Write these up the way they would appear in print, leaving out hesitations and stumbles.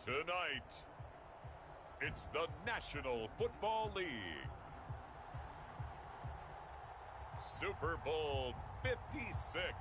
Tonight, it's the National Football League. Super Bowl 56.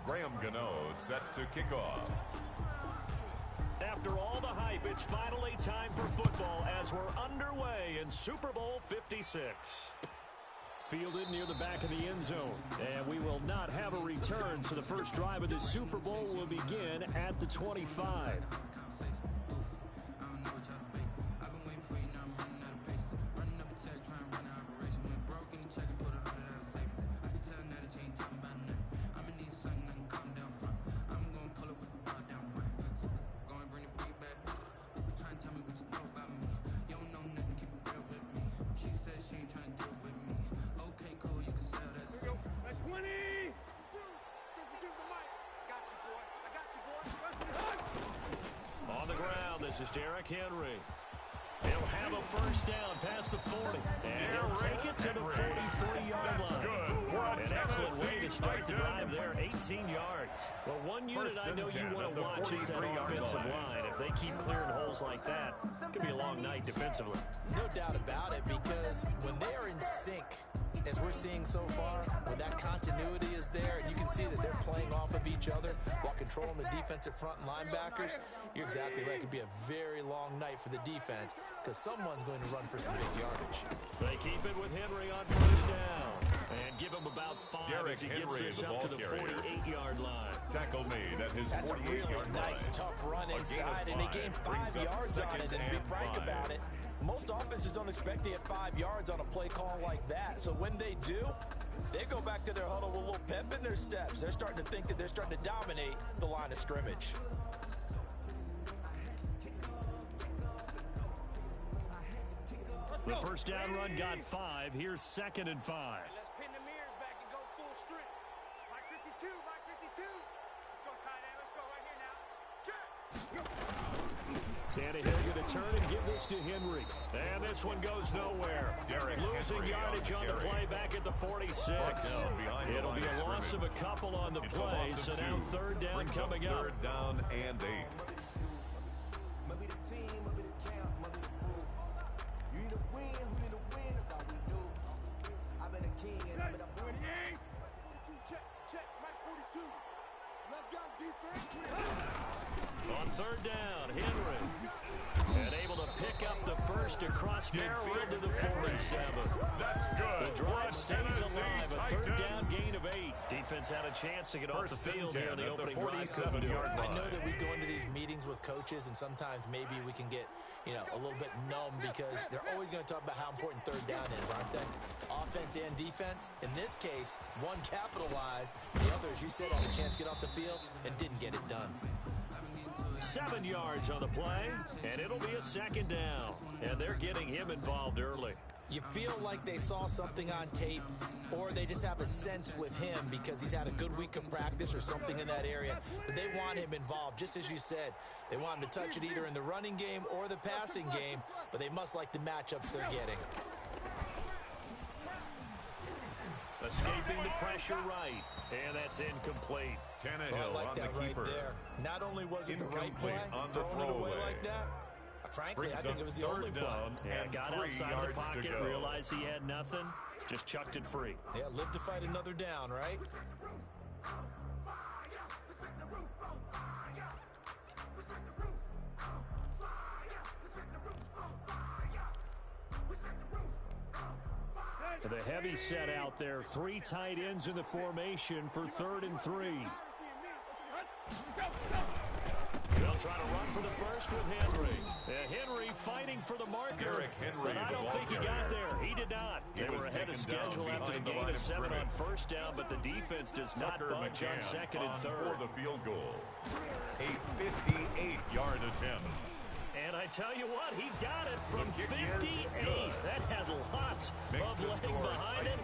Graham Gano set to kick off. After all the hype, it's finally time for football as we're underway in Super Bowl 56. Fielded near the back of the end zone. And we will not have a return, so the first drive of the Super Bowl will begin at the 25. On the ground, this is Derrick Henry. He'll have a first down past the 40. And he'll take it to the 43-yard line. An excellent way to start the drive there, 18 yards. Well, one unit I know you want to watch is that offensive line. If they keep clearing holes like that, it could be a long night defensively. No doubt about it, because when they are in sync, as we're seeing so far, when that continuity is there, and you can see that they're playing off of each other while controlling the defensive front and linebackers, you're exactly right. It could be a very long night for the defense because someone's going to run for some big yardage. They keep it with Henry on first down. And give him about 5 Derrick as he gets Henry, this the up to the ball carrier. 48-yard line. Tackle made at his 48-yard line. That's a really nice, tough run inside, and he gained 5 yards on it. And to be frank about it, most offenses don't expect to get 5 yards on a play call like that. So when they do, they go back to their huddle with a little pep in their steps. They're starting to think that they're starting to dominate the line of scrimmage. The first down run got 5. Here's 2nd and 5. Let's pin the mirrors back and go full strength. Mike 52, Mike 52. Let's go tight end. Let's go right here now. Check. Tannehill going to turn and give this to Henry. And this one goes nowhere. Losing Henry yardage on the play back at the 46. It'll be a loss of a couple on the play, so now 3rd down coming up. 3rd down and 8. Check, Mike 42. Let's go, defense. On 3rd down, Henry. And able to pick up the first across midfield to the 47. That's good. The drive stays alive. A 3rd down gain of 8. Defense had a chance to get off the field here in the opening drive. Couldn't do it. I know that we go into these meetings with coaches, and sometimes maybe we can get, a little bit numb because they're always going to talk about how important 3rd down is, aren't they? Offense and defense. In this case, one capitalized. The other, as you said, had a chance to get off the field and didn't get it done. 7 yards on the play, and it'll be a 2nd down. And they're getting him involved early. You feel like they saw something on tape, or they just have a sense with him because he's had a good week of practice or something in that area that they want him involved. Just as you said, they want him to touch it either in the running game or the passing game, but they must like the matchups they're getting. Escaping the pressure right, and that's incomplete. Tannehill I like on that the right keeper. there. Not only was it the right Incomplete play, on the throwing it away throwaway. like that, frankly, I think it was the only play. Yeah, got 3 outside yards the pocket, to go. realized he had nothing, just chucked it free. Yeah, live to fight another down, right? The heavy set out there. 3 tight ends in the formation for 3rd and 3. They'll try to run for the first with Henry. Henry fighting for the marker. Derrick Henry, but I don't the think he ball got carrier. there. He did not. He They was were ahead of taken down schedule after the behind the gain line of of 7 on scrimmage. 1st down, but the defense does not Tucker budge on McCann 2nd and for 3rd. the field goal. A 58-yard attempt. And I tell you what, he got it from 58. That had lots of leg behind it.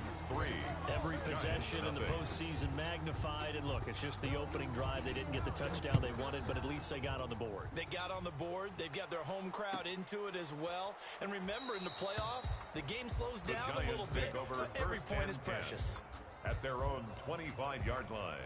Every possession in the postseason magnified. And look, it's just the opening drive. They didn't get the touchdown they wanted, but at least they got on the board. They got on the board. They've got their home crowd into it as well. And remember, in the playoffs, the game slows down a little bit, so every point is precious. At their own 25-yard line.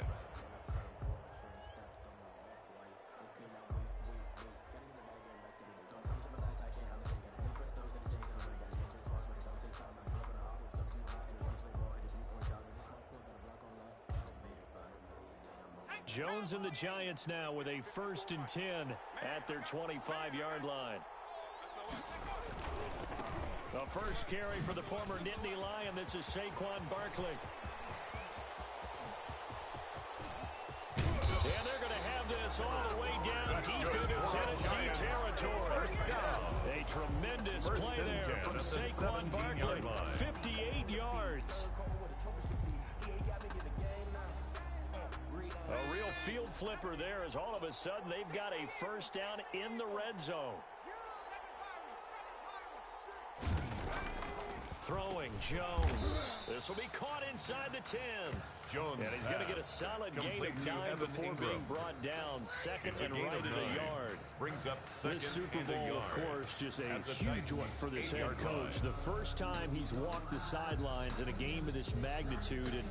Jones and the Giants now with a 1st and 10 at their 25-yard line. The first carry for the former Nittany Lion. This is Saquon Barkley. And they're going to have this all the way down deep into Tennessee territory. A tremendous play there from Saquon Barkley. 58 yards. A real field flipper there as all of a sudden they've got a first down in the red zone. Throwing Jones. This will be caught inside the 10. Jones and he's going to get a solid gain of 9 before being brought down. Second and right at a yard. Brings up second. This Super Bowl, of course, just a huge one for this head coach. The first time he's walked the sidelines in a game of this magnitude. And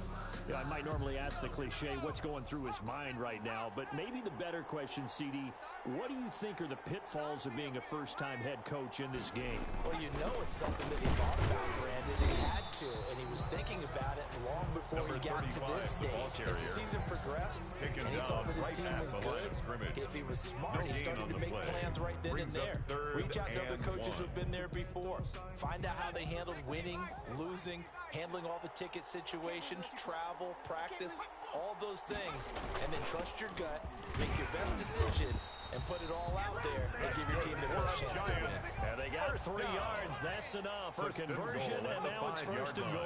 you know, I might normally ask the cliche, what's going through his mind right now? But maybe the better question, CD, what do you think are the pitfalls of being a first-time head coach in this game? Well, you know it's something that he thought about, Brandon. He had to, and he was thinking about it long before he got to this stage. As the season progressed, and he saw that his team was good, if he was smart, he started to make plans right then and there. Reach out to other coaches who've been there before. Find out how they handled winning, losing, handling all the ticket situations, travel, practice, all those things, and then trust your gut, make your best decision, and put it all out there and give your team the best chance to win. And they got 3 yards. That's enough for conversion, and now it's 1st and goal.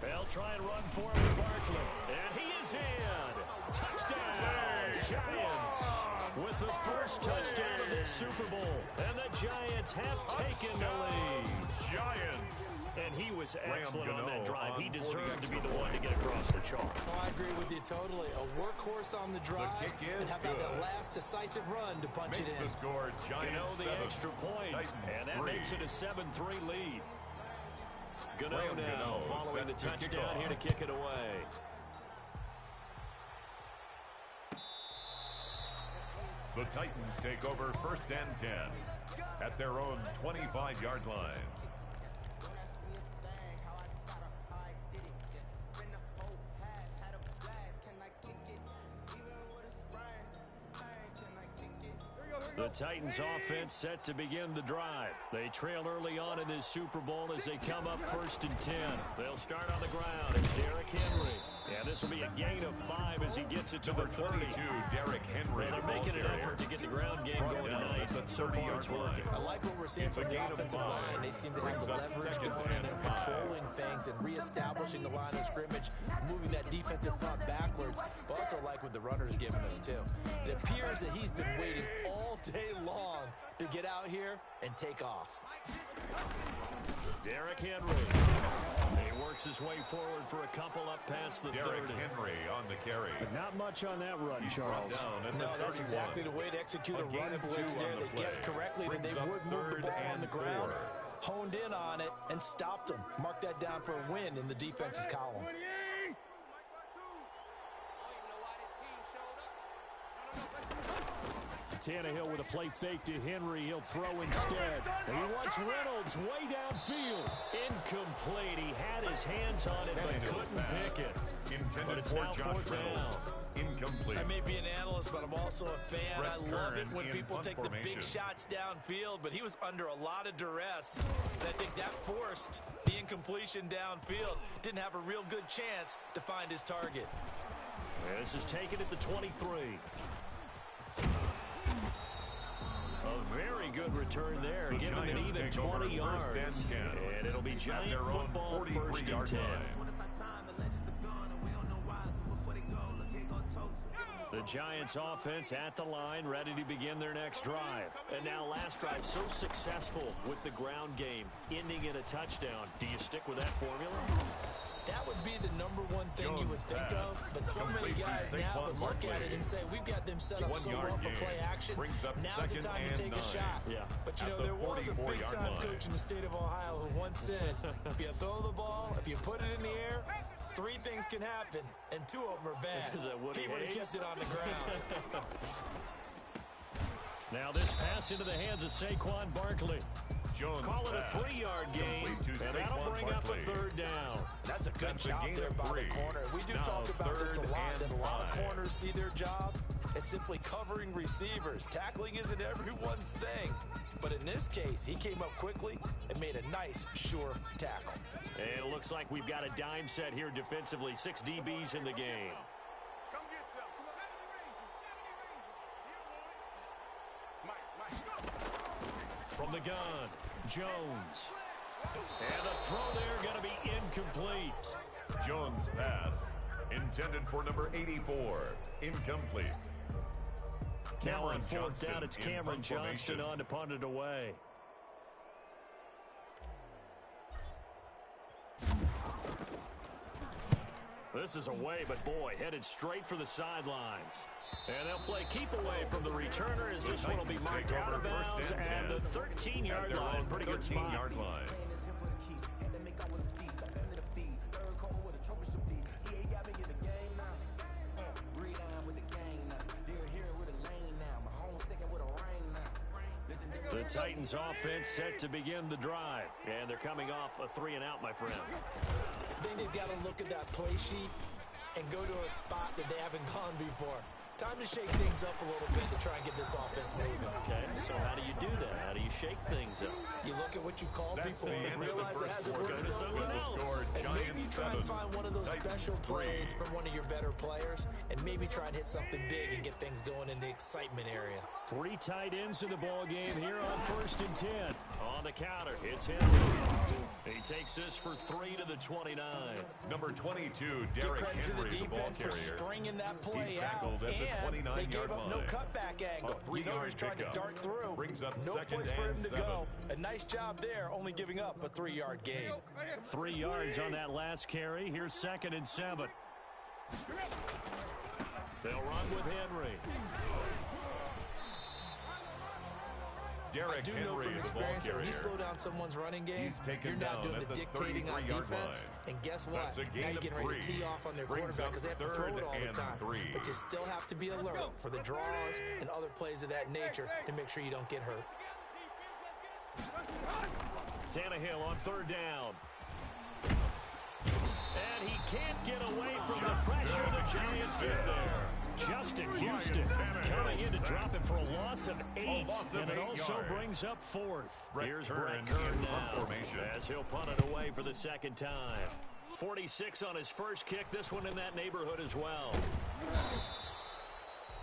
They'll try and run for him with Barkley. And he is in. Touchdown, Giants. With the first touchdown of this Super Bowl. And the Giants have taken the lead. Giants. And he was excellent on that drive. He deserved to be the one to get across the chalk. Oh, I agree with you totally. A workhorse on the drive. And how about that last decisive run to punch it in? The score, Giants the extra point. And that makes it a 7-3 lead. Gano now following the touchdown here to kick it away. The Titans take over 1st and 10 at their own 25-yard line. The Titans offense set to begin the drive. They trail early on in this Super Bowl as they come up 1st and 10. They'll start on the ground. It's Derrick Henry. And this will be a gain of 5 as he gets it to the 30. Derrick Henry. Well, they're making an effort to get the ground game going tonight, but so far it's working. I like what we're seeing from the offensive line. They seem to have the leverage to go in and controlling things and reestablishing the line of scrimmage, moving that defensive front backwards. But also like what the runner's giving us, too. It appears that he's been waiting all day long to get out here and take off. Derrick Henry. He works his way forward for a couple up past the 30. Derrick Henry on the carry. But not much on that run, Charles. No, that's exactly the way to execute a run blitz there that guessed correctly that they would move the ball on the ground, honed in on it, and stopped them. Mark that down for a win in the defense's column. Tannehill with a play fake to Henry. He'll throw instead. And he wants Reynolds way downfield. Incomplete. He had his hands on it, but couldn't pick it. But it's now fourth down. Incomplete. I may be an analyst, but I'm also a fan. Brett I love it Kern when in people punt take the formation. big shots downfield, but he was under a lot of duress. And I think that forced the incompletion downfield. Didn't have a real good chance to find his target. This is taken at the 23. A very good return there. The Give him an Giants even take over 20 yards. first and 10. And it'll be At Giant their own football, first and 43-yard 10. line. The Giants offense at the line, ready to begin their next drive. And now last drive so successful with the ground game, ending in a touchdown. Do you stick with that formula? That would be the number one thing you would think of, but so many guys now would look at it and say, we've got them set up so well for play action. Now's the time to take a shot. Yeah. But, you know, there was a big-time coach in the state of Ohio who once said, if you throw the ball, if you put it in the air, 3 things can happen, and 2 of them are bad. Is that Woody He would have Hayes? kept it on the ground. Now this pass into the hands of Saquon Barkley. Jones Call it a pass. 3-yard gain, Complete to and that'll Saquon bring up a Barkley. 3rd down. That's a good That's a job gain there of by 3. the corner. We do Now talk about this a 3rd lot, that a and lot of 5. corners see their job as simply covering receivers. Tackling isn't everyone's thing. But in this case, he came up quickly and made a nice, sure tackle. And it looks like we've got a dime set here defensively. 6 DBs in the game. Come get some. Mike. From the gun, Jones. And the throw there going to be incomplete. Jones pass. Intended for number 84. Incomplete. Now on Cameron 4th down, Johnston it's in Cameron punt Johnston formation. on to punt it away. This is away, but boy, headed straight for the sidelines. And they'll play keep away from the returner as this one will be marked out of bounds at the 13-yard line. Pretty good spot. 13-yard line. The Titans offense set to begin the drive. And they're coming off a 3-and-out, my friend. I think they've got to look at that play sheet and go to a spot that they haven't gone before. Time to shake things up a little bit to try and get this offense moving. Okay, so how do you do that? How do you shake things up? You look at what you've called That's before the and end of the realize it first hasn't quarter. worked Go to so someone well. else. And maybe Giants try and 7, find one of those Titans special 3. plays from one of your better players and maybe try and hit something big and get things going in the excitement area. 3 tight ends in the ball game here on 1st and 10. On the counter, it's Henry. He takes this for 3 to the 29. Number 22, Give Derrick credit to the Henry, the ball defense for carrier. stringing that play He's out, tackled at the and they 29-yard gave up no line. cutback angle. A You know 3-yard he's trying to pickup. dart through. Brings up No 2nd place for him and to 7. go. A nice job there, only giving up a 3-yard gain. 3 yards on that last carry. Here's 2nd and 7. They'll run with Henry. Derrick I do Henry, know from the experience that ball when you carrier. slow down someone's running game, He's taken you're now down doing at the the dictating on 33-yard defense. line. And guess what? That's a gain Now you're of getting ready to 3. tee off on their Brings quarterback up because they have to throw 3rd it all the and time. 3. But you still have to be alert for the draws and other plays of that nature to make sure you don't get hurt. Tannehill on 3rd down. And he can't get away from the pressure. The Giants get there. Justin Houston coming in to drop him for a loss of 8. And it also brings up 4th. Here's Brett Kern now as he'll punt it away for the 2nd time. 46 on his first kick. This one in that neighborhood as well.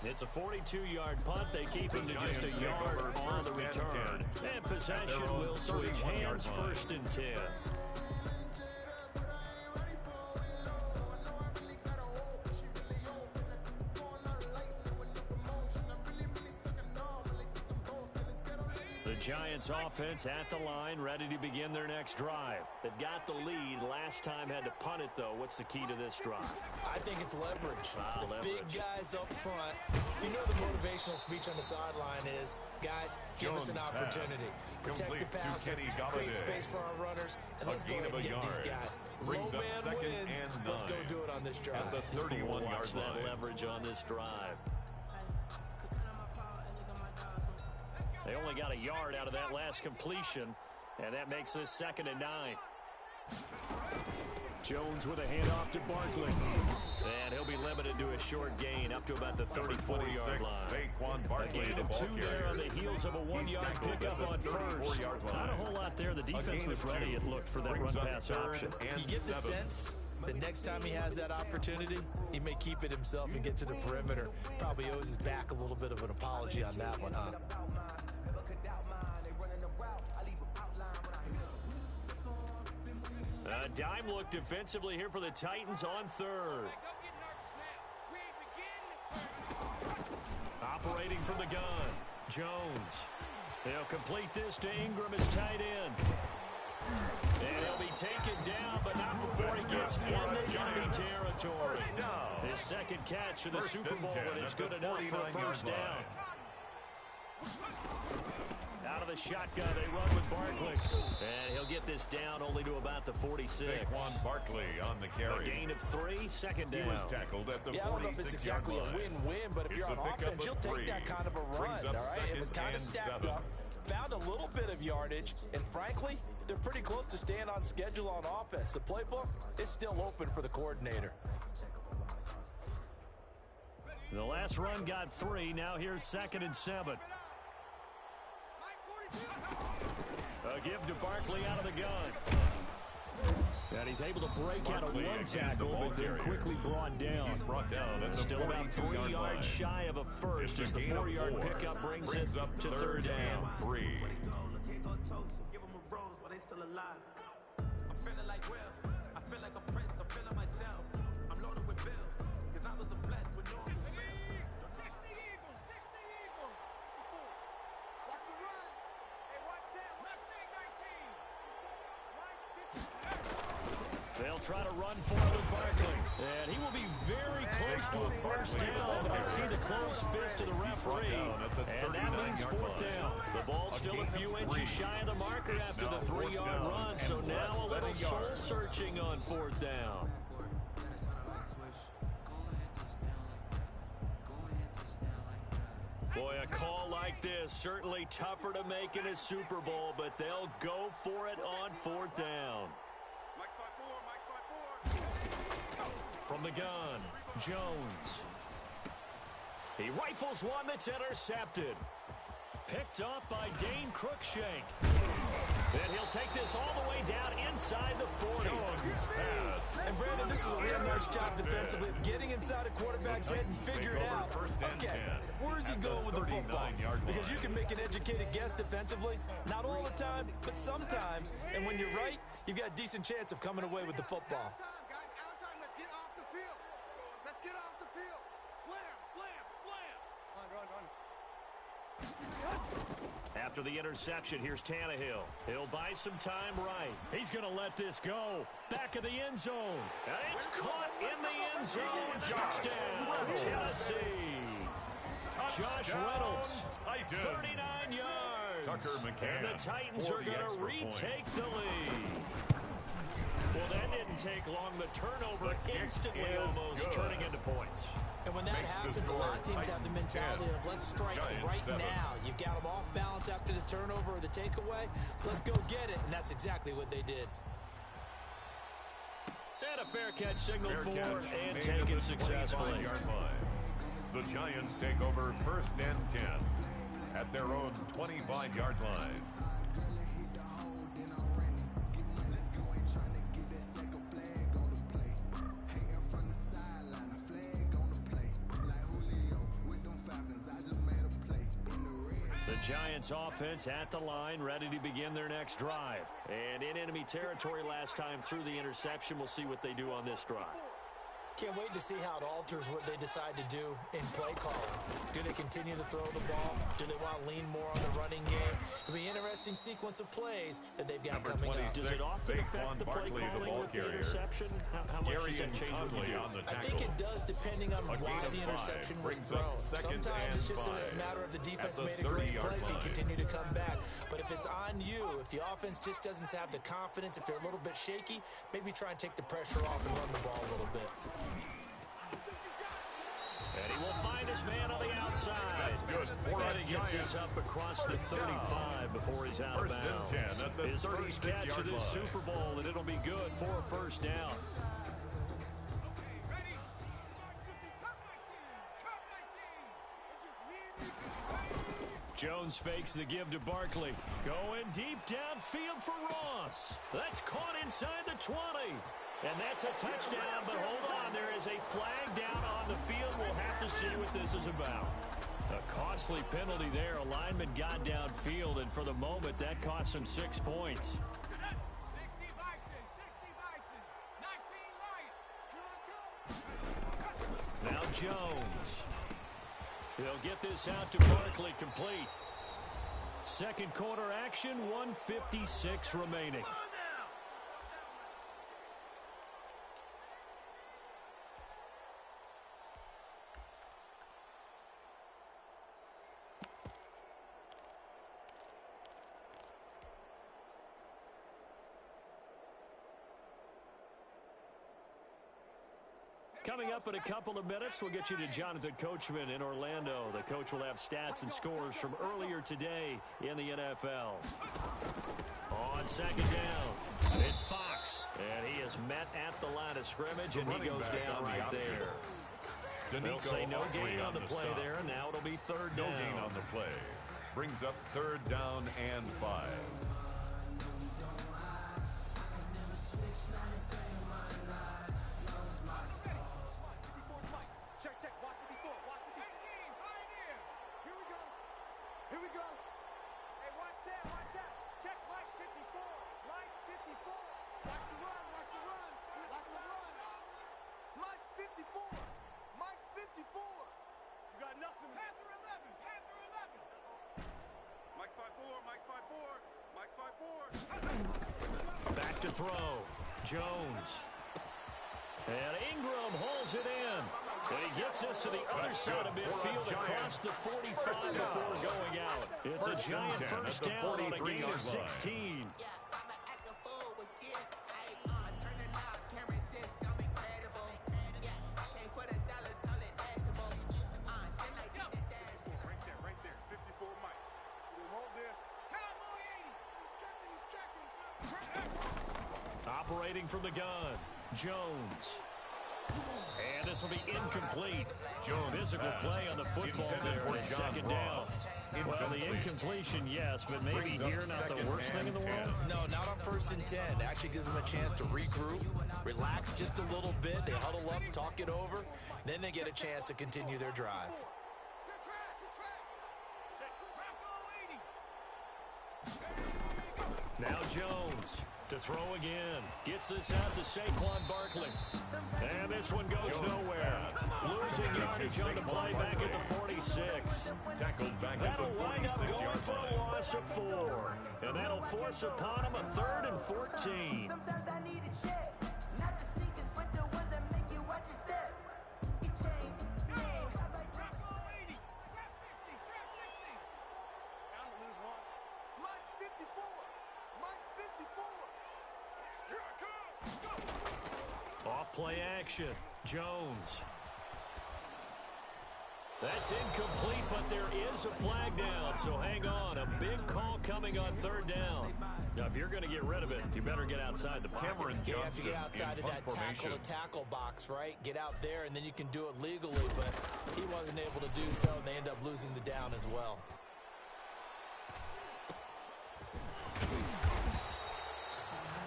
It's a 42-yard punt. They keep him to just a yard on the return. And possession will switch hands. 1st and 10. The Giants offense at the line, ready to begin their next drive. They've got the lead. Last time had to punt it, though. What's the key to this drive? I think it's leverage. The leverage. big guys up front. You know the motivational speech on the sideline is, guys, give us an Jones pass. opportunity. Protect Complete the to passer, Kenny create Golladay. space for our runners, and A let's go gain ahead of and a get these yard. guys. Brings Low up man 2nd wins. and Let's go 9. do it on this drive. At the 31-yard Watch that line. leverage on this drive. They only got a yard out of that last completion, and that makes this 2nd and 9. Jones with a handoff to Barkley. And he'll be limited to a short gain up to about the 34-yard line. A gain of 2 there on the heels of a 1-yard pickup on first. Not a whole lot there. The defense was ready, it looked, for that run-pass option. You get the sense the next time he has that opportunity, he may keep it himself and get to the perimeter. Probably owes his back a little bit of an apology on that one, huh? A dime look defensively here for the Titans on third. Operating from the gun, Jones. They'll complete this to Ingram as tight end. And he'll be taken down, but not before he gets into enemy territory. His second catch of the Super Bowl, and it's good enough for a first down. Out of the shotgun, they run with Barkley. And he'll get this down only to about the 46. Saquon Barkley on the carry. A gain of 3, second down. He was tackled at the 46-yard line. I don't know if it's exactly a win-win, but if you're on offense, you'll take that kind of a run, all right? It was kind of stacked up, found a little bit of yardage, and frankly, they're pretty close to staying on schedule on offense. The playbook is still open for the coordinator. The last run got 3. Now here's 2nd and 7. A give to Barkley out of the gun. And he's able to break out of one tackle, but then quickly brought down. Still about 3 yards shy of a first as the 4-yard pickup brings it up to third down. They'll try to run for it with Barkley. And he will be very close to a first down, but I see the closed fist of the referee. And that means 4th down. The ball's still a few inches shy of the marker after the 3-yard run, so now a little soul-searching on 4th down. Boy, a call like this, certainly tougher to make in a Super Bowl, but they'll go for it on 4th down. From the gun, Jones. He rifles one that's intercepted. Picked up by Dane Cruikshank. And he'll take this all the way down inside the 40. And Brandon, this is a real nice job defensively of getting inside a quarterback's head and figure it out. Okay, where's he going with the football? Because you can make an educated guess defensively. Not all the time, but sometimes. And when you're right, you've got a decent chance of coming away with the football. After the interception, here's Tannehill. He'll buy some time right. He's going to let this go. Back of the end zone. And it's caught in the end zone. Touchdown, Tennessee. Josh Reynolds, 39 yards. And the Titans are going to retake the lead. Well, that didn't take long. The turnover instantly almost turning into points. And when that happens, a lot of teams have the mentality of let's strike right now. You've got them off balance after the turnover or the takeaway. Let's go get it. And that's exactly what they did. And a fair catch signaled for and taken successfully. The Giants take over 1st and 10 at their own 25-yard line. The Giants offense at the line, ready to begin their next drive. And in enemy territory last time through the interception. We'll see what they do on this drive. Can't wait to see how it alters what they decide to do in play calling. Do they continue to throw the ball? Do they want to lean more on the running game? It'll be an interesting sequence of plays that they've got coming up. Does it often affect the play calling with the interception? How much does that change what you do? I think it does depending on why the interception was thrown. Sometimes it's just a matter of the defense made a great play, so you continue to come back. But if it's on you, if the offense just doesn't have the confidence, if they're a little bit shaky, maybe try and take the pressure off and run the ball a little bit. And he will find his man on the outside. That's good for And the he gets Giants. this up across the 35 before he's out of First and bounds. 10 at the His first catch of 36-yard this line. Super Bowl, and it'll be good for a first down. Ready? Cut my team! Cut my team! It's just me and you. Jones fakes the give to Barkley. Going deep downfield for Ross. That's caught inside the 20. And that's a touchdown, but hold on. There is a flag down on the field. We'll have to see what this is about. A costly penalty there. A lineman got downfield, and for the moment, that cost him 6 points. 60 Bison! 60 Bison! 19 Lion! Now Jones. He'll get this out to Barkley, complete. Second quarter action, 1:56 remaining. Coming up in a couple of minutes, we'll get you to Jonathan Coachman in Orlando. The coach will have stats and scores from earlier today in the NFL. On second down, it's Fox. And he is met at the line of scrimmage, and he goes down right there. They'll say no gain on the play there, and now it'll be third down. No gain on the play. Brings up third down and 5. Check, check. Watch 54. Watch 54. 18, Pioneer. Here we go. Here we go. Hey, watch that. Watch that. Check Mike 54. Mike 54. Watch the run. Watch the run. Watch the run. Mike 54. Mike 54. You got nothing. Panther 11. Panther 11. Mike 54. Mike 54. Mike 54. Back to throw. Jones. And Ingram hauls it in. And he gets us to the other side of midfield across the 45 before going out. It's a giant first down on a gain of 16. Right there. 54 Mike. Hold this. Cowboy 80. He's checking. Operating from the gun, Jones. And this will be incomplete. Jones Physical pass. play on the football Intended there, for and it's John second down. Ross. Well, the Incomplete. incompletion, yes, but maybe Brings up here not the second worst thing in the and world. 10. No, not on first and 10. It actually gives them a chance to regroup, relax just a little bit. They huddle up, talk it over. Then they get a chance to continue their drive. Good track. Good track. Check. Bravo 80. Now Jones to throw again. Gets this out to Saquon Barkley. And this one goes nowhere. Losing yardage on the play back at the 46. Tackled back at the That'll wind up going 46-yard for a line. loss of 4. And that'll force upon him a 3rd and 14. Sometimes I need a check. Not the sneakers, but the ones that make you watch your step. It changed. Bravo 80. Trap 60. Trap 60. Bound to lose one. Mike 54. Mike 54. Here I come. Go. Off play action. Jones. That's incomplete, but there is a flag down, so hang on. A big call coming on third down. Now, if you're going to get rid of it, you better get outside the pocket. Cameron You have to Johnston get outside in of punt that formation. tackle box, right? Get out there, and then you can do it legally, but he wasn't able to do so, and they end up losing the down as well.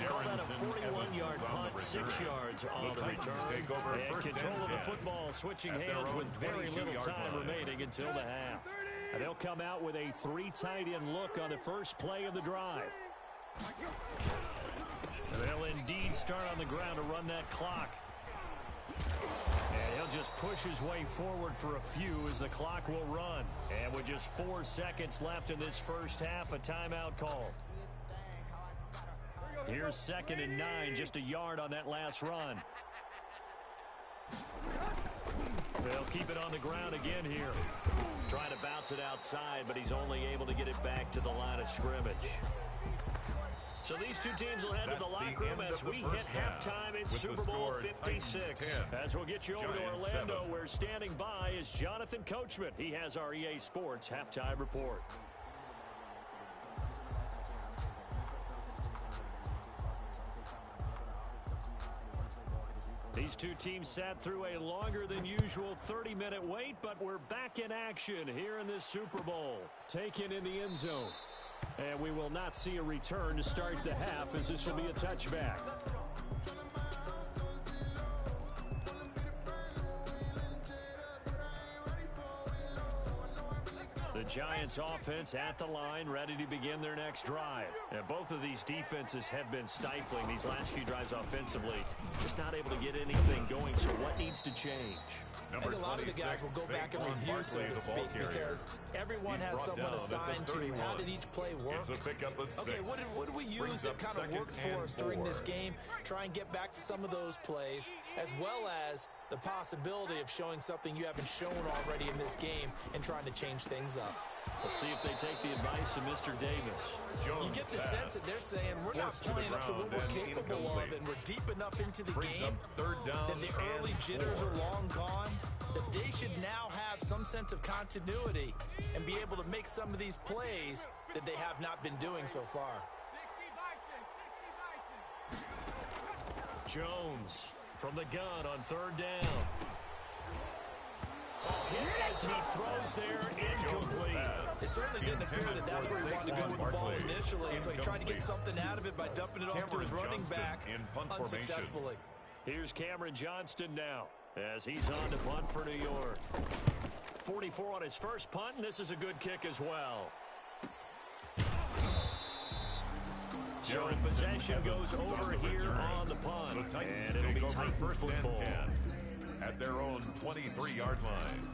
Call that a Darrington 41-yard Evans on punt, the 6 return. yards on The the Titans return. take over And first and control of the 10 football, switching at their hands own with very little 22-yard time line. remaining until the half. And they'll come out with a 3 tight end look on the first play of the drive. They'll indeed start on the ground to run that clock. And he'll just push his way forward for a few as the clock will run. And with just 4 seconds left in this first half, a timeout call. Here's 2nd and 9, just a yard on that last run. They'll keep it on the ground again here. Trying to bounce it outside, but he's only able to get it back to the line of scrimmage. So these two teams will head to the locker room as we hit halftime in Super Bowl 56. As we'll get you over to Orlando, where standing by is Jonathan Coachman. He has our EA Sports halftime report. These two teams sat through a longer than usual 30-minute wait, but we're back in action here in this Super Bowl. Taken in the end zone. And we will not see a return to start the half, as this will be a touchback. The Giants offense at the line, ready to begin their next drive. And both of these defenses have been stifling these last few drives offensively. Just not able to get anything going, so what needs to change? I think a lot of the guys will go back and review, so to speak, because everyone has someone assigned to how did each play work. Okay, what did we use that kind of worked for us during this game? Try and get back to some of those plays, as well as the possibility of showing something you haven't shown already in this game and trying to change things up. We'll see if they take the advice of Mr. Davis. You get the sense that they're saying we're not playing up to what we're capable of, and we're deep enough into the game that the early jitters are long gone, that they should now have some sense of continuity and be able to make some of these plays that they have not been doing so far. 60 Bison. Jones from the gun on third down. Hit as he throws there, incomplete. It certainly didn't appear that that's where he wanted to go with the ball initially, so he tried to get something out of it by dumping it off to his running back unsuccessfully. Here's Cameron Johnston now as he's on to punt for New York. 44 on his first punt, and this is a good kick as well. So possession goes over here on the punt, and it'll be Titan football. At their own 23-yard line.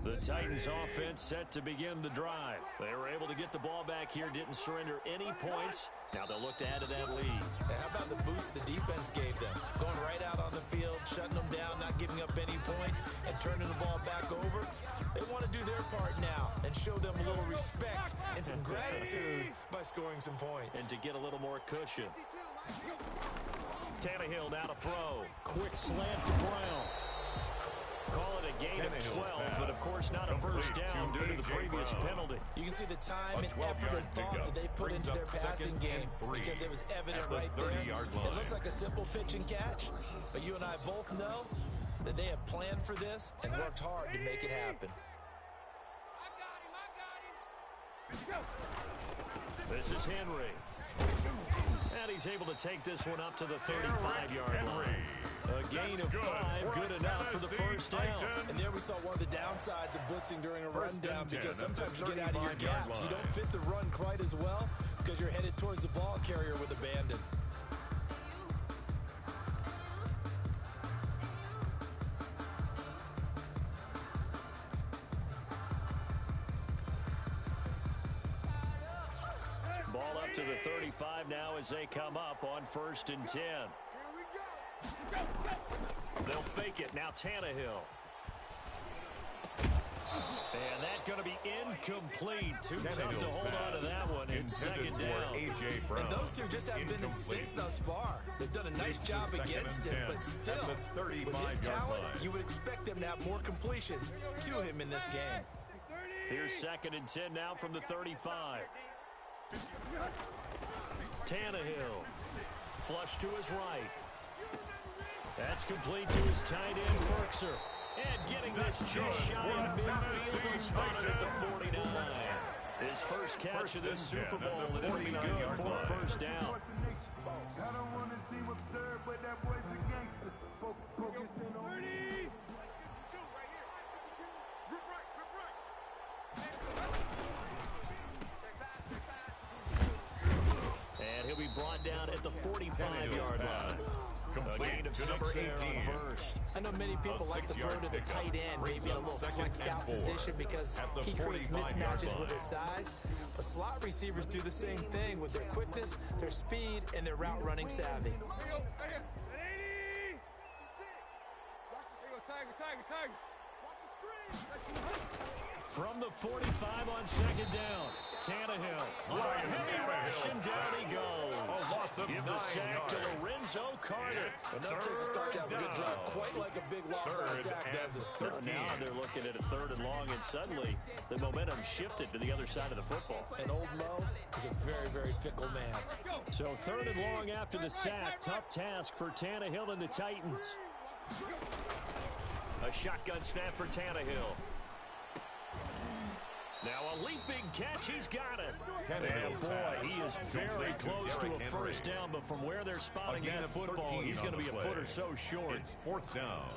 The Titans offense set to begin the drive. They were able to get the ball back here, didn't surrender any points. Now they'll look to add to that lead. How about the boost the defense gave them? Going right out on the field, shutting them down, not giving up any points, and turning the ball back over. They want to do their part now and show them a little respect and some gratitude by scoring some points. And to get a little more cushion. Tannehill now to throw. Quick slant to Brown. Call it a gain of 12, but of course not a first down due to the previous penalty. You can see the time and effort and thought that they put into their passing game because it was evident right there. It looks like a simple pitch and catch, but you and I both know that they have planned for this and worked hard to make it happen. This is Henry. And he's able to take this one up to the 35-yard line. A gain of 5, good enough for the first down. And there we saw one of the downsides of blitzing during a rundown, because sometimes you get out of your gaps. You don't fit the run quite as well because you're headed towards the ball carrier with abandon. Ball up to the 35 now as they come up on 1st and 10. They'll fake it. Now Tannehill. And that's going to be incomplete. Too tough to hold on to that one in second down. And those two just haven't been in sync thus far. They've done a nice job against him, but still, with his talent, you would expect them to have more completions to him in this game. Here's 2nd and 10 now from the 35. Tannehill. Flush to his right. That's complete to his tight end, Ferkser. And getting this just shy of midfield and spotted at the 49. His first catch of this Super Bowl, and it'll be good for a first down. I don't want to seem absurd, but that boy's a gangster. Focusing on me. And he'll be brought down at the 45-yard line. A gain of 6 there on first. I know many people like to throw to the tight end, maybe in a little flexed out position because he creates mismatches with his size. But slot receivers do the same thing with their quickness, their speed, and their route running savvy. Watch the single tag. from the 45 on second down. Tannehill. Heavy rush, and down he goes. Give the sack to Lorenzo Carter. Enough takes a start to have a good drive. Quite like a big loss on a sack, doesn't it? Now they're looking at a 3rd and long, and suddenly the momentum shifted to the other side of the football. And old Mo is a very, very fickle man. So 3rd and long after the sack. Tough task for Tannehill and the Titans. A shotgun snap for Tannehill. Now a leaping catch. He's got it. And boy, he is very close to a first down, but from where they're spotting that football, he's going to be a foot or so short. It's 4th down.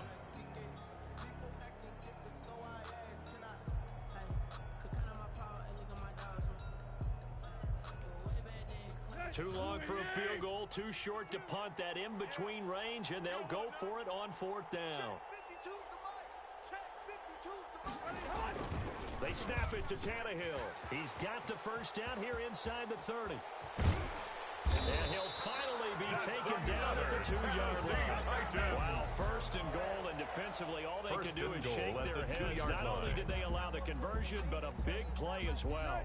Too long for a field goal, too short to punt. That in-between range, and they'll go for it on 4th down. They snap it to Tannehill. He's got the first down here inside the 30. And he'll finally be taken down at the 2-yard line. Wow, 1st and goal, and defensively all they can do is shake their heads. Not only did they allow the conversion, but a big play as well.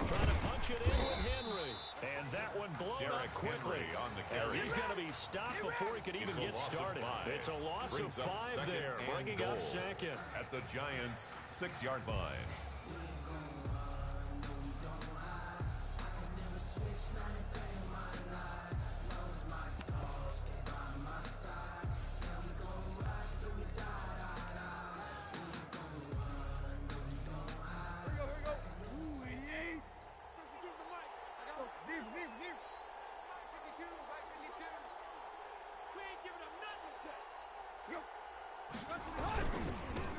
Trying to punch it in with Henry. And that one blown up quickly. On the carry. He's going to be stopped before he could even get started. It's a loss of 5 there, bringing up 2nd. At the Giants' 6-yard line.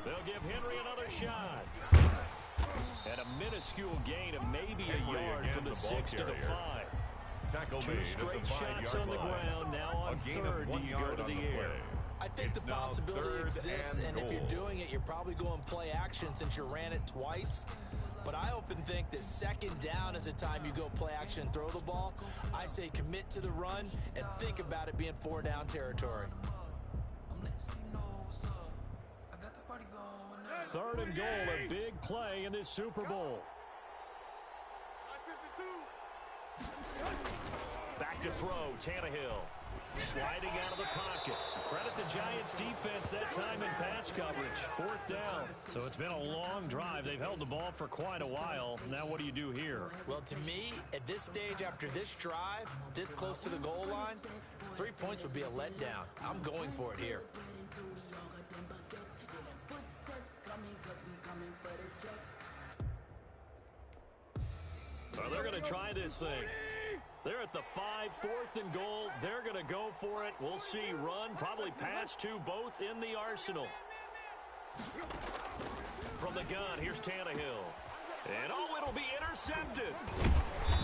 They'll give Henry another shot. And a minuscule gain of maybe a yard from the 6 to the 5. 2 straight shots on the ground. Now on 3rd, you go to the air. I think the possibility exists, and if you're doing it, you're probably going play action since you ran it twice. But I often think that 2nd down is a time you go play action and throw the ball. I say commit to the run and think about it being 4-down territory. 3rd and goal, a big play in this Super Bowl. Back to throw, Tannehill. Sliding out of the pocket. Credit the Giants defense that time in pass coverage. 4th down. So it's been a long drive. They've held the ball for quite a while. Now what do you do here? Well, to me, at this stage after this drive, this close to the goal line, 3 points would be a letdown. I'm going for it here. Well, they're going to try this thing. They're at the 5, 4th and goal. They're going to go for it. We'll see. Run, probably pass to both in the arsenal. From the gun, here's Tannehill. And oh, it'll be intercepted.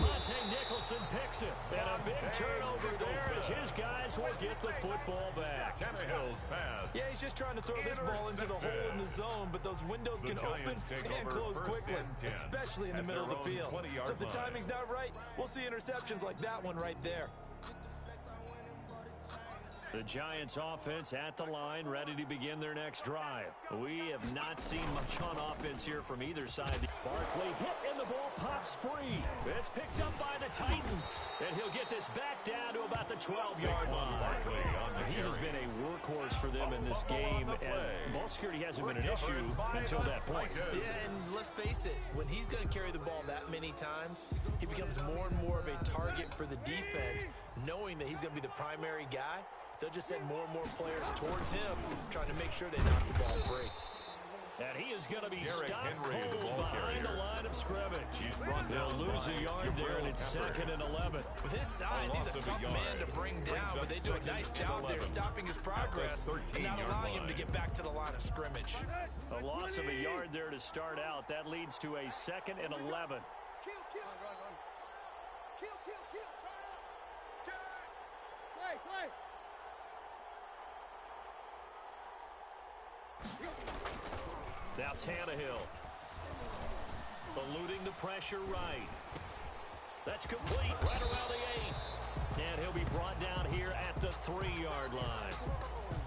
Monte Nicholson picks it. And a big turnover there as his guys will get the football back. Tannehill's pass. Yeah, he's just trying to throw this ball into the hole in the zone, but those windows can open and close quickly, especially in the middle of the field. So if the timing's not right, we'll see interceptions like that one right there. The Giants offense at the line, ready to begin their next drive. We have not seen much on offense here from either side. Barkley hit and the ball pops free. It's picked up by the Titans. And he'll get this back down to about the 12-yard line. He has been a workhorse for them in this game, and ball security hasn't been an issue until that point. Yeah, and let's face it, when he's going to carry the ball that many times, he becomes more and more of a target for the defense, knowing that he's going to be the primary guy. They'll just send more and more players towards him, trying to make sure they knock the ball free. And he is going to be stopped cold behind the line of scrimmage. They'll lose a yard there, and it's 2nd and 11. With his size, he's a tough man to bring down, but they do a nice job there stopping his progress and not allowing him to get back to the line of scrimmage. A loss of a yard there to start out. That leads to a 2nd and 11. Kill. Turn up. Play. Now Tannehill. Eluding the pressure right. That's complete right around the 8. And he'll be brought down here at the 3-yard line.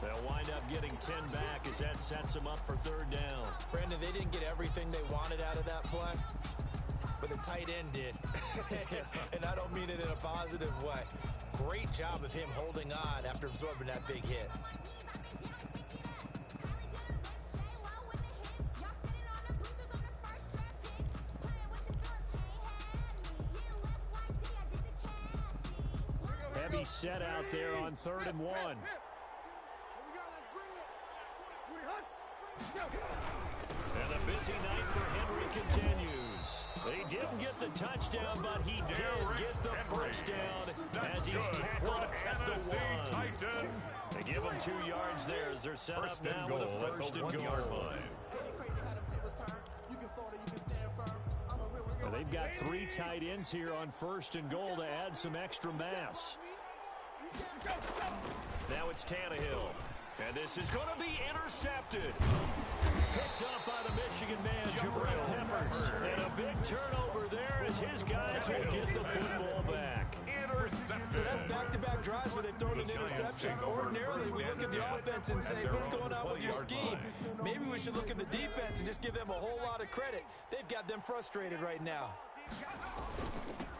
They'll wind up getting 10 back as that sets them up for third down. Brandon, they didn't get everything they wanted out of that play, but the tight end did. And I don't mean it in a positive way. Great job of him holding on after absorbing that big hit. Heavy set out there on 3rd and 1. And the busy night for Henry continues. He didn't get the touchdown, but he did get the first down as he's tackled at the 1. They give him 2 yards there as they're set up now with a 1st and goal. Well, they've got 3 tight ends here on 1st and goal to add some extra mass. Now it's Tannehill. And this is going to be intercepted. Picked up by the Michigan man, Jabril Peppers. And a big turnover there as his guys will get the football back. So that's back-to-back drives where they've thrown an interception. Ordinarily, we look at the offense and say, what's going on with your scheme? Maybe we should look at the defense and just give them a whole lot of credit. They've got them frustrated right now.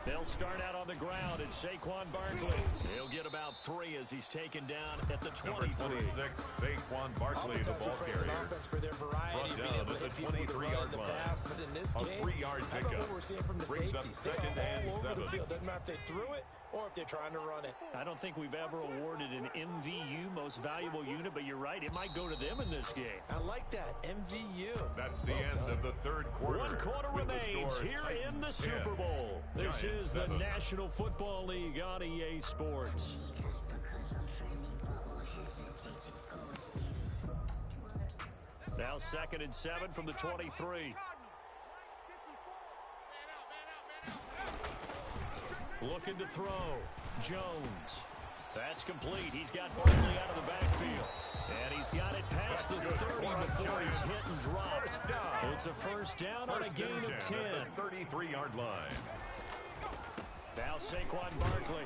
They'll start out on the ground. It's Saquon Barkley. He'll get about 3 as he's taken down at the 23. Number 26, Saquon Barkley, the ball carrier. Offense for their variety, being able to hit people with the run and the pass. But in this game, how about what we're seeing from the safeties? They are all over the field. Doesn't matter if they threw it or if they're trying to run it. I don't think we've ever awarded an MVU, most valuable unit, but you're right. It might go to them in this game. I like that, MVU. That's the end of the 3rd quarter. 1 quarter remains here in the Super Bowl. This is the National Football League on EA Sports. Now 2nd and 7 from the 23. Looking to throw. Jones. That's complete. He's got Barkley out of the backfield. And he's got it past the 30 before he's hit and dropped. It's a 1st down on a gain of 10. 33-yard line. Now Saquon Barkley.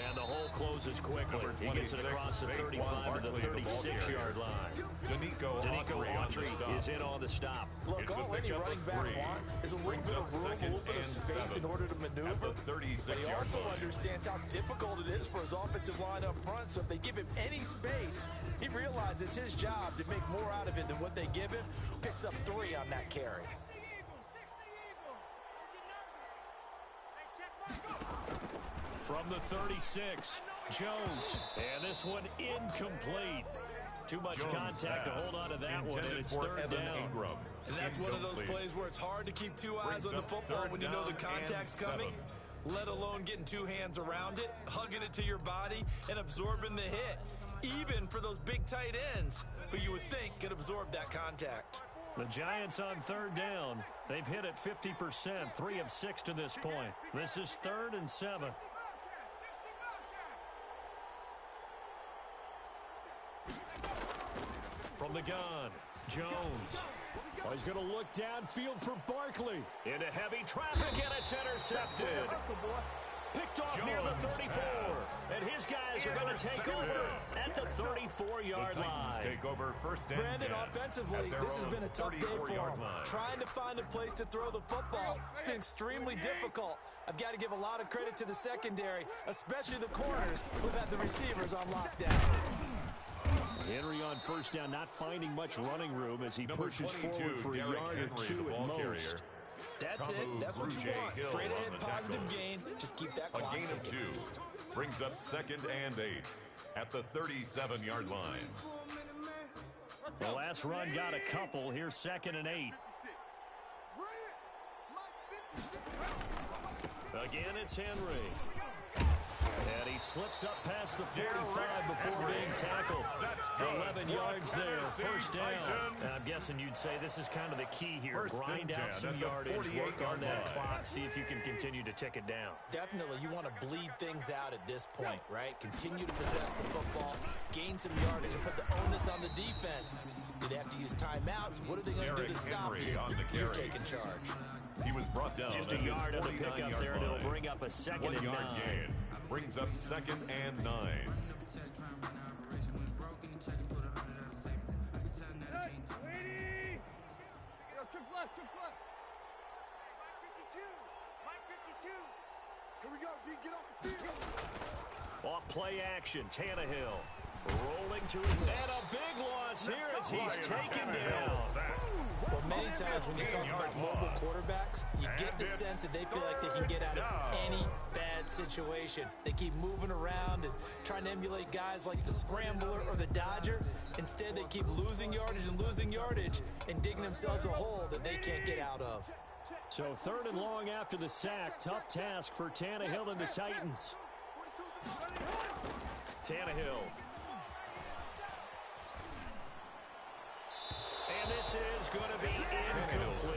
And the hole closes quickly. He gets it across the 35 to the 36-yard line. Danico Autry is in on the stop. Look, all any running back wants is a little bit of room, a little bit of space in order to maneuver. But he also understands how difficult it is for his offensive line up front. So if they give him any space, he realizes his job to make more out of it than what they give him. Picks up 3 on that carry. From the 36, Jones. And this one incomplete. Too much contact to hold on to that one, and it's 3rd down. And that's one of those plays where it's hard to keep 2 eyes on the football when you know the contact's coming, let alone getting 2 hands around it, hugging it to your body, and absorbing the hit. Even for those big tight ends who you would think could absorb that contact. The Giants on 3rd down. They've hit it 50%, 3 of 6 to this point. This is 3rd and 7. From the gun, Jones. Oh, he's going to look downfield for Barkley. Into heavy traffic, and it's intercepted. Picked off near the 34. And his guys are going to take over at the 34-yard line. Take over 1st and 10. Brandon, offensively, this has been a tough day for him. Trying to find a place to throw the football. It's been extremely difficult. I've got to give a lot of credit to the secondary, especially the corners who've had the receivers on lockdown. Henry on 1st down, not finding much running room as he pushes forward for a yard or 2 at most. That's it. That's what you want. Straight ahead, positive gain. Just keep that clock ticking. A gain of 2 brings up 2nd and 8 at the 37-yard line. The last run got a couple. Here's 2nd and 8. Again, it's Henry. And he slips up past the 45 before being tackled. 11 yards there, 1st down. And I'm guessing you'd say this is kind of the key here. Grind out some yardage, work on that clock, see if you can continue to tick it down. Definitely, you want to bleed things out at this point, right? Continue to possess the football, gain gain some yardage and put the onus on the defense. Do they have to use timeouts? What are they going to do to stop you? You're taking charge. He was brought down. Just a yard on the pickup there, and it'll bring up a 2nd and 9. 1 yard gain. Brings up 2nd and 9. Trick left. Mike 52. Here we go, D, get off the field. Off play action, Tannehill rolling to his net. A big loss here as he's taken down. Well, many times when you talk about mobile quarterbacks, you get the sense that they feel like they can get out of any bad situation. They keep moving around and trying to emulate guys like the Scrambler or the Dodger. Instead, they keep losing yardage and digging themselves a hole that they can't get out of. So 3rd and long after the sack. Tough task for Tannehill and the Titans. Tannehill. And this is going to be incomplete.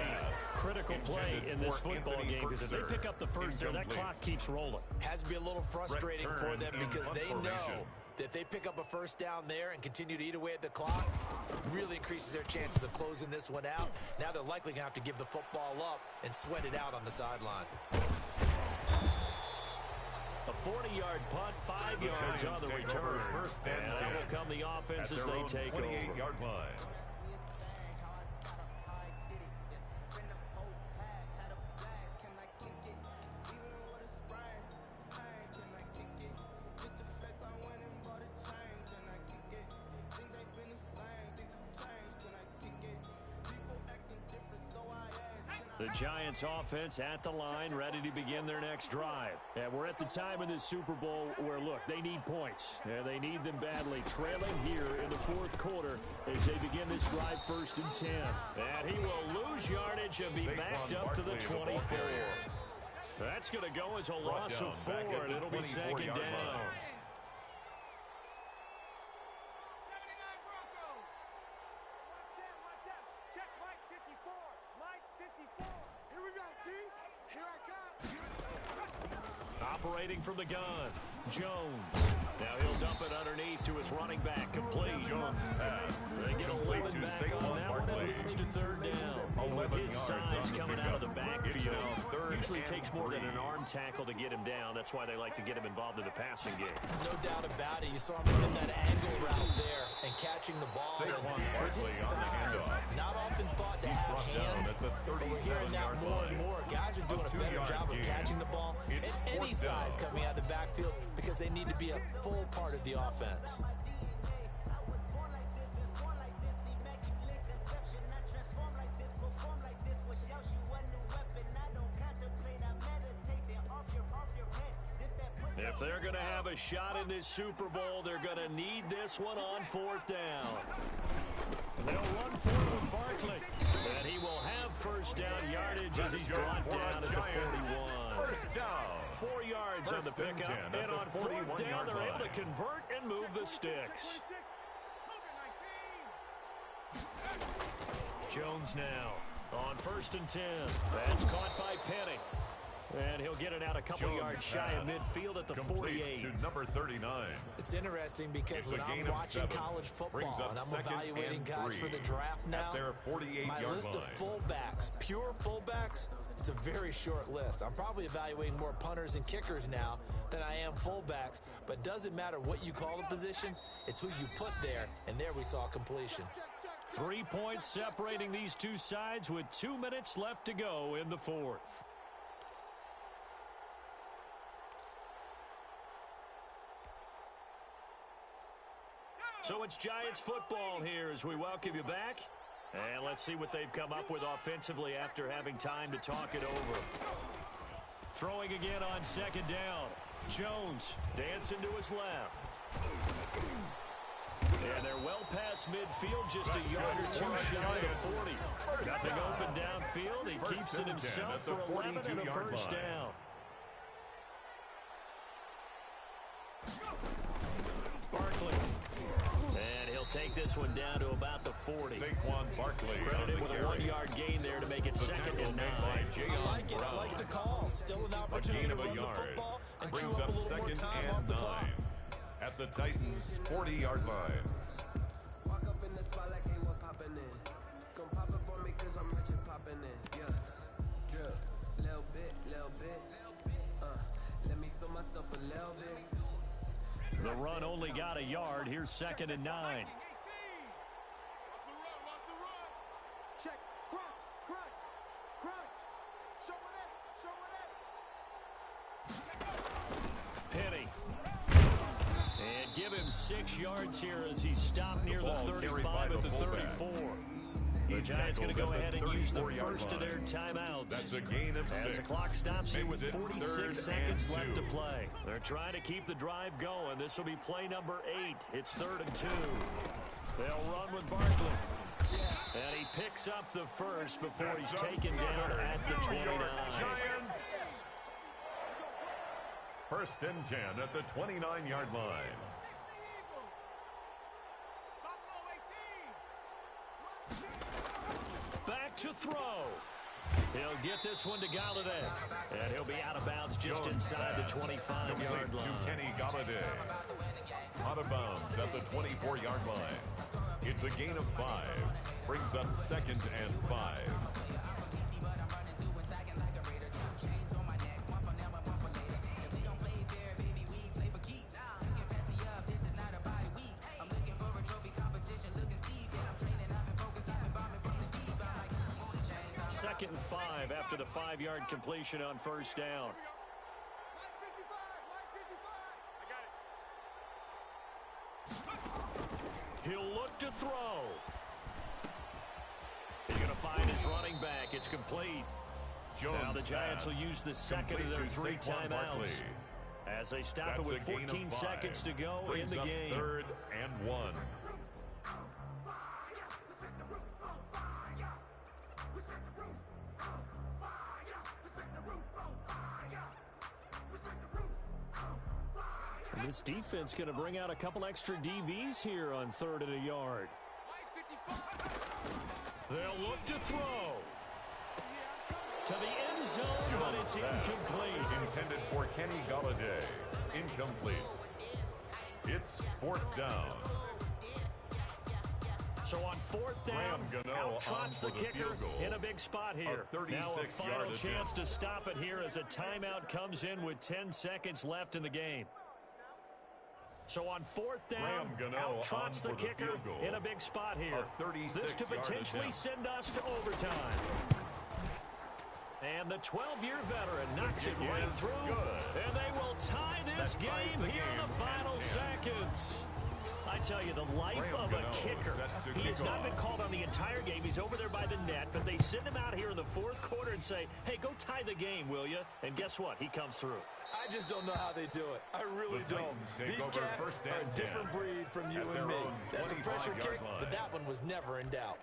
Critical play in this football game because if they pick up the first there, that clock keeps rolling. Has to be a little frustrating for them because they know that if they pick up a first down there and continue to eat away at the clock, really increases their chances of closing this one out. Now they're likely going to have to give the football up and sweat it out on the sideline. A 40-yard punt, 5 yards on the return. And that will come the offense as they take over. 28-yard line. The Giants offense at the line, ready to begin their next drive. And we're at the time in this Super Bowl where, look, they need points. And they need them badly. Trailing here in the 4th quarter as they begin this drive 1st and 10. And he will lose yardage and be backed up to the 24. That's going to go as a loss of 4, and it'll be 2nd down. Operating from the gun, Jones. Now he'll dump it underneath to his running back, complete. Jones pass. They get 11 back on that one, and leads to 3rd down. With his size coming out of the backfield, usually takes more than an arm tackle to get him down. That's why they like to get him involved in the passing game. No doubt about it. You saw him running that angle route there and catching the ball. And with his size, not often thought to have hands, but we're hearing that more and more. Guys are doing a better job of catching the ball at any size coming out of the backfield because they need to be a full part of the offense. If they're going to have a shot in this Super Bowl, they're going to need this one on 4th down. They'll run forward with Barkley. And he will have 1st down yardage as he's brought down at the 41. 1st down. 4 yards on the pickup. And on 4th down, they're able to convert and move the sticks. Jones now on 1st and 10. That's caught by Penny. And he'll get it out a couple yards shy of midfield at the 48. To number 39. It's interesting because when I'm watching college football and I'm evaluating guys for the draft now, my list of fullbacks, pure fullbacks, it's a very short list. I'm probably evaluating more punters and kickers now than I am fullbacks, but it doesn't matter what you call the position, it's who you put there, and there we saw completion. 3 points separating these two sides with 2 minutes left to go in the 4th. So it's Giants football here as we welcome you back. And let's see what they've come up with offensively after having time to talk it over. Throwing again on 2nd down. Jones dancing to his left. And they're well past midfield, just a yard or two shy of 40. Nothing open downfield. He keeps it himself for 11 and a 1st down. Barkley. And he'll take this one down to about the 40. Saquon Barkley. Credited with a 1-yard gain there to make it 2nd and 9. I like it. I like the call. Still an opportunity to run the football and chew up a little more time off the clock. at the Titans' 40-yard line. Walk up in the spot like, hey, what poppin' in? Gon' pop it for me cause I'm rich and poppin' in. Yeah, drip, little bit. Let me feel myself a little bit. The run only got a yard. Here's 2nd and 9. Watch the run. Check, crunch. Show it. Penny. And give him 6 yards here as he's stopped near the 35 at the 34. The Giants going to go ahead and use the first of their timeouts. That's a gain of 6. As the clock stops here with 46 seconds left to play. They're trying to keep the drive going. This will be play number 8. It's 3rd and 2. They'll run with Barkley. And he picks up the first before he's taken down at the 29. Giants. 1st and 10 at the 29-yard line. Back to throw. He'll get this one to Galladay. And he'll be out of bounds just inside the 25-yard line. To Kenny Galladay. Out of bounds at the 24-yard line. It's a gain of 5. Brings up 2nd and 5. Second and 5 after the 5-yard completion on 1st down. He'll look to throw. He's going to find his running back. It's complete. Now the Giants will use the 2nd of their 3 timeouts as they stop it with 14 seconds to go in the game. 3rd and 1. And this defense going to bring out a couple extra DBs here on 3rd and a yard. They'll look to throw. To the end zone, but it's incomplete. Intended for Kenny Galladay. Incomplete. It's 4th down. So on 4th down, out trots the kicker in a big spot here. Now a final chance to stop it here as a timeout comes in with 10 seconds left in the game. So on 4th down, out trots the kicker in a big spot here. This to potentially send us to overtime. And the 12-year veteran knocks it right through. And they will tie this game here in the final seconds. I tell you, the life of a kicker. He has not been called on the entire game. He's over there by the net, but they send him out here in the 4th quarter and say, hey, go tie the game, will you? And guess what? He comes through. I just don't know how they do it. I really don't. These cats are a different breed from you and me. That's a pressure kick, but that one was never in doubt.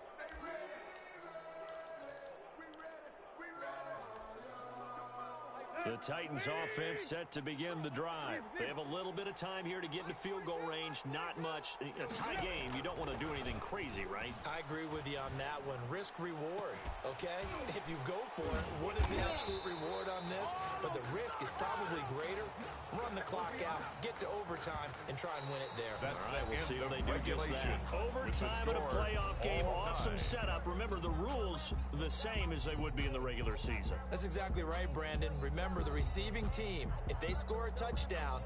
The Titans offense set to begin the drive. They have a little bit of time here to get into field goal range. Not much. A tie game, you don't want to do anything crazy, right? I agree with you on that one. Risk reward, okay? If you go for it, what is the absolute reward on this? But the risk is probably greater. Run the clock out, get to overtime, and try and win it there. All right, we'll see if they do just that. Overtime in a playoff game. Awesome setup. Remember, the rules the same as they would be in the regular season. That's exactly right, Brandon. Remember, the receiving team, if they score a touchdown,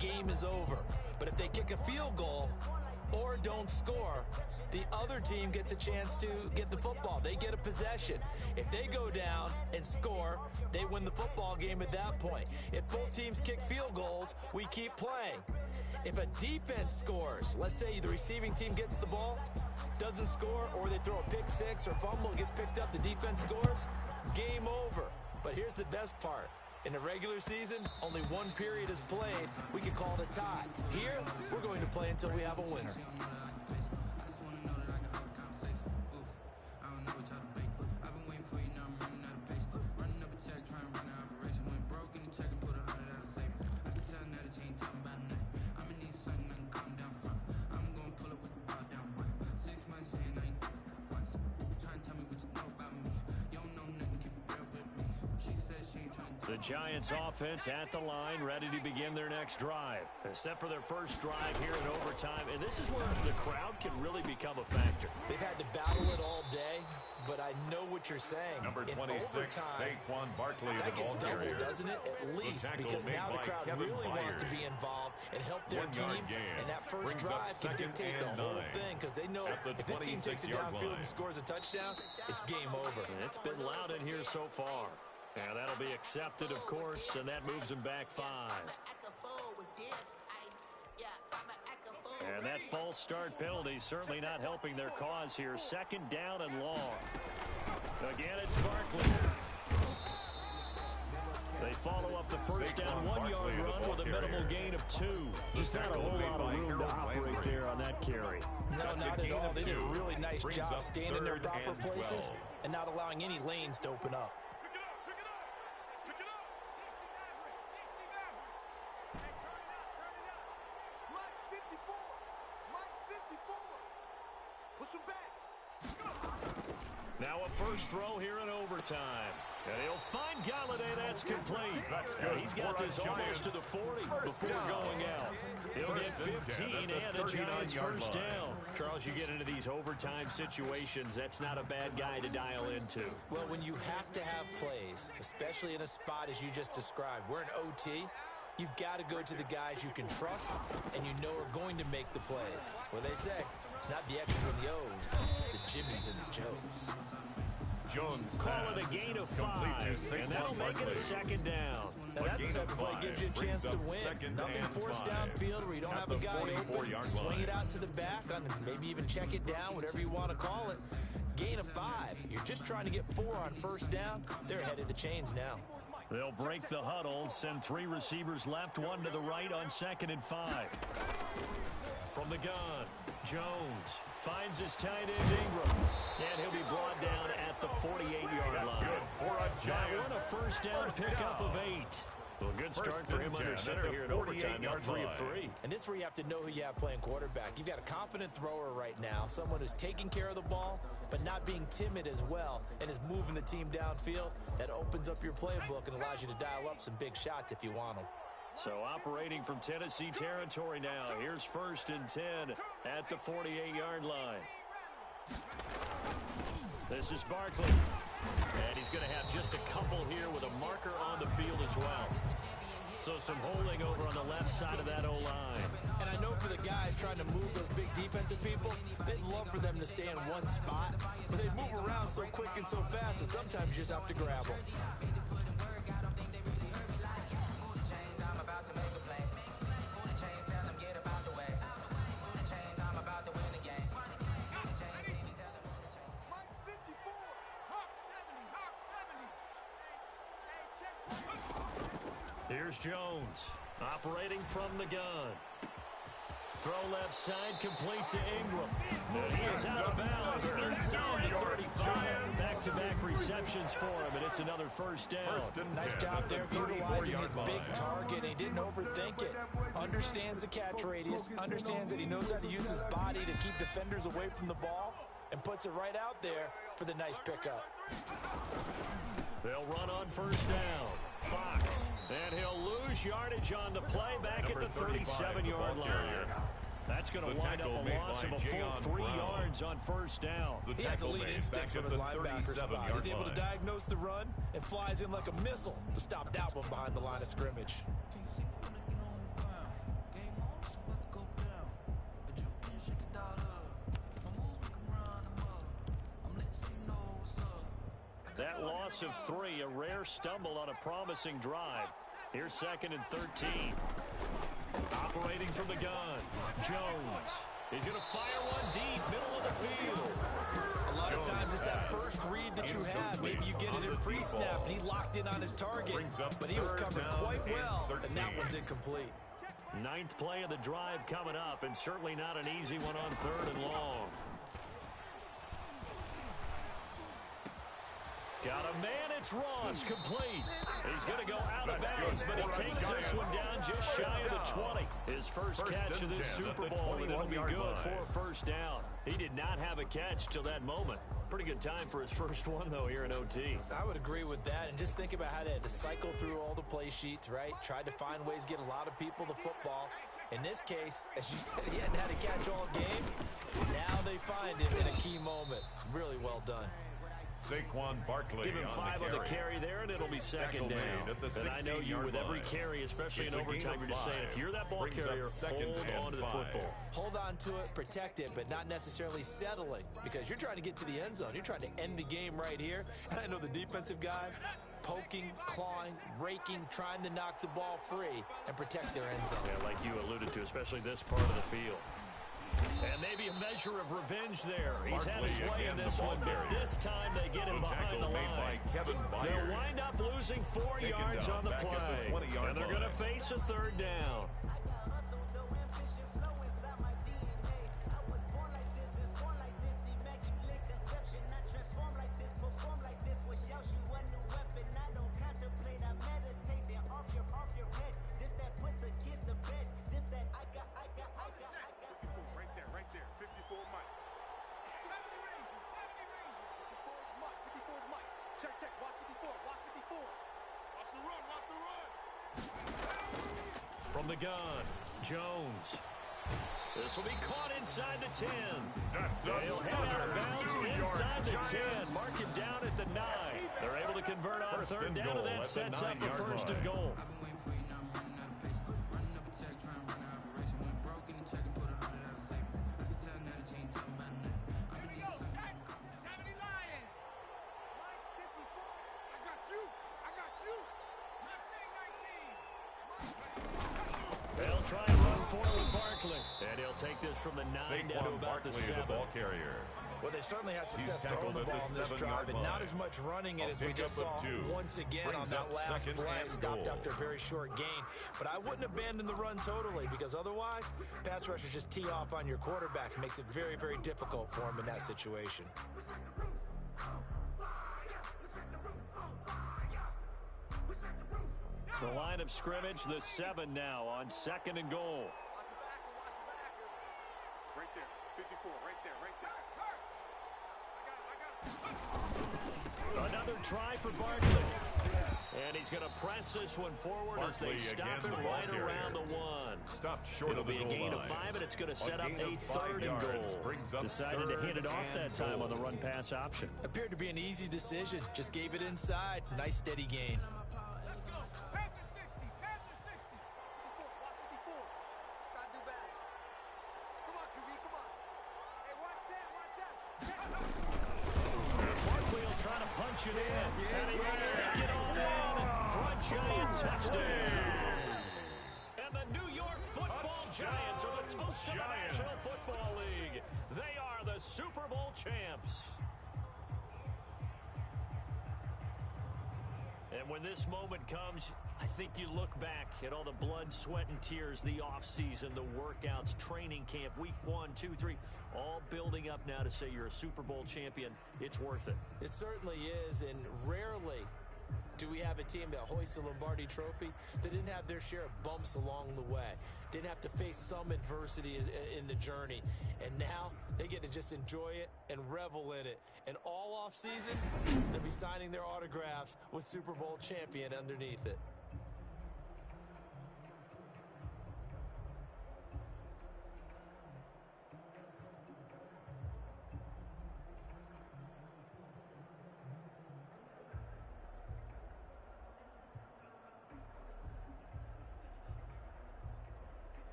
game is over. But if they kick a field goal or don't score, the other team gets a chance to get the football. They get a possession. If they go down and score, they win the football game at that point. If both teams kick field goals, we keep playing. If a defense scores, let's say the receiving team gets the ball, doesn't score, or they throw a pick six or fumble, gets picked up, the defense scores, game over. But here's the best part. In the regular season, only one period is played. We can call it a tie. Here, we're going to play until we have a winner. She said she ain't trying to The Giants offense at the line, ready to begin their next drive. Set for their first drive here in overtime. And this is where the crowd can really become a factor. They've had to battle it all day, but I know what you're saying. Number 26, Saquon Barkley, that gets the ball double, carrier. doesn't it? At least, because now the crowd really wants to be involved and help their team. And that first drive can dictate the whole thing, because they know if this team takes it downfield and scores a touchdown, it's game over. And it's been loud in here so far. And that'll be accepted, of course, and that moves them back 5. And that false start penalty certainly not helping their cause here. Second down and long. Again, it's Barkley. They follow up the first down 1-yard run with a minimal gain of 2. Just not a whole lot of room to operate there on that carry. No, not at all. They did a really nice job staying in their proper places and not allowing any lanes to open up. Now a first throw here in overtime. And he'll find Galladay. That's complete. That's good. He's got this almost to the 40 before going out. He'll get 15 and a Giants first down. Charles, you get into these overtime situations, that's not a bad guy to dial into. Well, when you have to have plays, especially in a spot as you just described, we're in OT, you've got to go to the guys you can trust and you know are going to make the plays. What they say, it's not the X's and the O's, it's the Jimmies and the Joes. Jones call it a gain of 5, and that'll make it a second down. Now that's the type of play gives you a chance to win. Nothing forced downfield where you don't have a guy open. Swing it out to the back, on maybe even check it down, whatever you want to call it. Gain of 5. You're just trying to get 4 on first down. They're ahead of the chains now. They'll break the huddle, send 3 receivers left, 1 to the right on 2nd and 5. From the gun, Jones finds his tight end Ingram, and he'll be brought down at the 48-yard line. That one a first down pickup of 8. Well, good start for him under center here in overtime. Now 3 of 3. And this is where you have to know who you have playing quarterback. You've got a confident thrower right now, someone who's taking care of the ball, but not being timid as well, and is moving the team downfield. That opens up your playbook and allows you to dial up some big shots if you want them. So operating from Tennessee territory now. Here's 1st and 10 at the 48-yard line. This is Barkley. And he's going to have just a couple here with a marker on the field as well. So some holding over on the left side of that O-line. And I know for the guys trying to move those big defensive people, they'd love for them to stay in one spot. But they move around so quick and so fast that sometimes you just have to grab them. Here's Jones, operating from the gun. Throw left side, complete to Ingram. And he is out of bounds inside the 35. Back-to-back receptions for him, and it's another first down. Nice job there of utilizing his big target. He didn't overthink it. Understands the catch radius, understands that he knows how to use his body to keep defenders away from the ball, and puts it right out there for the nice pickup. They'll run on first down. Fox, and he'll lose yardage on the play back at the 37-yard line. That's going to wind up a loss of a full 3 yards on first down. He has elite instincts from his linebacker spot. He's able to diagnose the run and flies in like a missile to stop that one behind the line of scrimmage. That loss of 3, a rare stumble on a promising drive. Here's 2nd and 13. Operating from the gun, Jones. He's going to fire one deep, middle of the field. A lot of times it's that first read that you have. Maybe you get it in pre-snap, and he locked in on his target, but he was covered quite well, and that one's incomplete. 9th play of the drive coming up, and certainly not an easy one on 3rd and long. Got a man, it's Ross, complete. He's going to go out of bounds, but he takes this one down just shy of the 20. His first catch of this Super Bowl, and it'll be good for a first down. He did not have a catch till that moment. Pretty good time for his first one, though, here in OT. I would agree with that, and just think about how they had to cycle through all the play sheets, right? Tried to find ways to get a lot of people the football. In this case, as you said, he hadn't had a catch all game. Now they find him in a key moment. Really well done. Saquon Barkley Give him 5 on the carry there, and it'll be second down. And I know you, with every carry, especially in overtime, you're just saying, if you're that ball carrier, hold on to the football. Hold on to it, protect it, but not necessarily settling, because you're trying to get to the end zone. You're trying to end the game right here. And I know the defensive guys poking, clawing, raking, trying to knock the ball free and protect their end zone. Yeah, like you alluded to, especially this part of the field. And maybe a measure of revenge there. He's had his way in this one, but this time they get him behind the line. They'll wind up losing 4 yards on the play. And they're going to face a third down. Check, watch 54, watch 54. Watch the run, watch the run. From the gun, Jones. This will be caught inside the 10. They'll head out of bounds inside the 10. Mark him down at the 9. They're able to convert on third down, and that sets up the first and goal. They'll try and run forward Barkley. And he'll take this from the 9 down to about the 7. The ball carrier. Well, they certainly had success throwing the ball in this drive, and not as much running it as we just saw once again on that last play. Stopped after a very short gain. But I wouldn't abandon the run totally, because otherwise, pass rushers just tee off on your quarterback. It makes it very, very difficult for him in that situation. The line of scrimmage, the 7 now on 2nd and goal. Right there, 54, right there, right there. Another try for Barkley. And he's going to press this one forward as they stop it right around the 1. Stopped short It'll of the be a gain of 5, and it's going to set up a 3rd and goal. Decided to hand it off that time on the run-pass option. Appeared to be an easy decision. Just gave it inside. Nice, steady gain. It in, and he will take it all in for a Giant touchdown. And the New York Football Giants are the toast of the National Football League. They are the Super Bowl champs. And when this moment comes, I think you look back at all the blood, sweat, and tears, the offseason, the workouts, training camp, week 1, 2, 3, all building up now to say you're a Super Bowl champion. It's worth it. It certainly is, and rarely do we have a team that hoists the Lombardi Trophy that didn't have their share of bumps along the way, didn't have to face some adversity in the journey, and now they get to just enjoy it and revel in it. And all off season, they'll be signing their autographs with Super Bowl champion underneath it.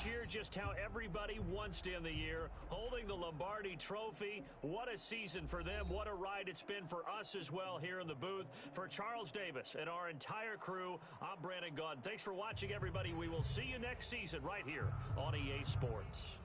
Year just how everybody wants to end the year, holding the Lombardi Trophy. What a season for them. What a ride it's been for us as well here in the booth. For Charles Davis and our entire crew, I'm Brandon Gaudin. Thanks for watching, everybody. We will see you next season right here on EA Sports.